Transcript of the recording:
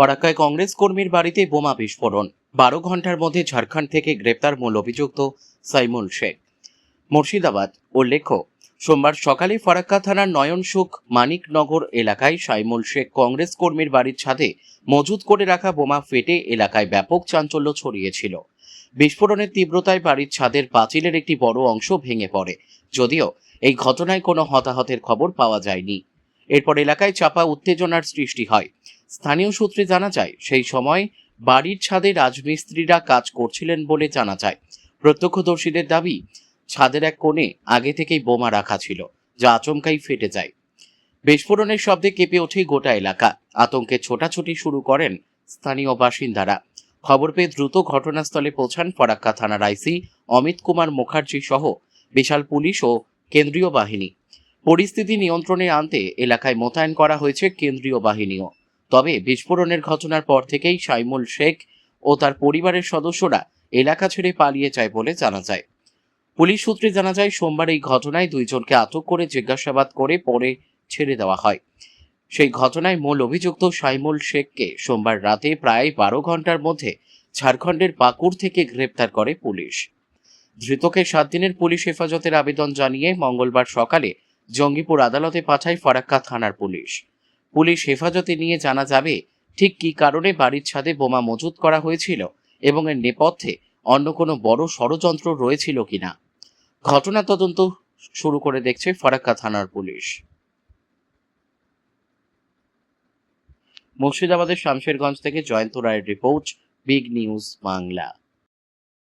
ফরাক্কায় কংগ্রেস কর্মীর বাড়িতে বোমা বিস্ফোরণ, 12 ঘন্টার মধ্যে ঝাড়খণ্ড থেকে গ্রেপ্তার মূল অভিযুক্ত সাইমুল শেখ। মুর্শিদাবাদ। উল্লেখ্য, সোমবার সকালে ফরাক্কা থানার নয়নসুখ মানিকনগর এলাকায় সাইমুল শেখ কংগ্রেস কর্মীর বাড়ির ছাদে মজুত করে রাখা বোমা ফেটে এলাকায় ব্যাপক চাঞ্চল্য ছড়িয়েছিল। বিস্ফোরণের তীব্রতায় বাড়ির ছাদের পাঁচিলের একটি বড় অংশ ভেঙে পড়ে, যদিও এই ঘটনায় কোনো হতাহতের খবর পাওয়া যায়নি। এরপর এলাকায় চাপা উত্তেজনার সৃষ্টি হয়। স্থানীয় সূত্রে জানা যায়, সেই সময় বাড়ির ছাদে রাজমিস্ত্রিরা কাজ করছিলেন বলে জানা যায়। প্রত্যক্ষদর্শীদের দাবি, ছাদের এক কোণে আগে থেকেই বোমা রাখা ছিল, যা আচমকাই ফেটে যায়। বিস্ফোরণের শব্দে কেঁপে ওঠে গোটা এলাকা। আতঙ্কে ছোটাছুটি শুরু করেন স্থানীয় বাসিন্দারা। খবর পেয়ে দ্রুত ঘটনাস্থলে পৌঁছান ফরাক্কা থানার আইসি অমিত কুমার মুখার্জি সহ বিশাল পুলিশ ও কেন্দ্রীয় বাহিনী। পরিস্থিতি নিয়ন্ত্রণে আনতে এলাকায় মোতায়েন করা হয়েছে কেন্দ্রীয় বাহিনীও। তবে বিস্ফোরণের ঘটনার পর থেকেই সাইমুল শেখ ও তার পরিবারের সদস্যরা এলাকা ছেড়ে পালিয়ে যায় বলে জানা যায়। পুলিশ সূত্রে জানা যায়, সোমবার এই ঘটনায় দুইজনকে আটক করে জিজ্ঞাসাবাদ করে পরে ছেড়ে দেওয়া হয়। সেই ঘটনায় মূল অভিযুক্ত সাইমুল শেখকে সোমবার রাতে প্রায় 12 ঘন্টার মধ্যে ঝাড়খণ্ডের পাকুড় থেকে গ্রেপ্তার করে পুলিশ। ধৃতকে 7 দিনের পুলিশ হেফাজতের আবেদন জানিয়ে মঙ্গলবার সকালে জঙ্গিপুর আদালতে পাঠায় ফরাক্কা থানার পুলিশ। পুলিশ হেফাজতে নিয়ে জানা যাবে ঠিক কী কারণে বাড়ির ছাদে বোমা মজুত করা হয়েছিল এবং এর নেপথ্যে অন্য কোনো বড় ষড়যন্ত্র রয়েছিল কিনা। ঘটনা তদন্ত শুরু করে দেখছে ফরাক্কা থানার পুলিশ। মুর্শিদাবাদের শামশেরগঞ্জ থেকে জয়ন্ত রায়ের রিপোর্ট, বিগ নিউজ বাংলা।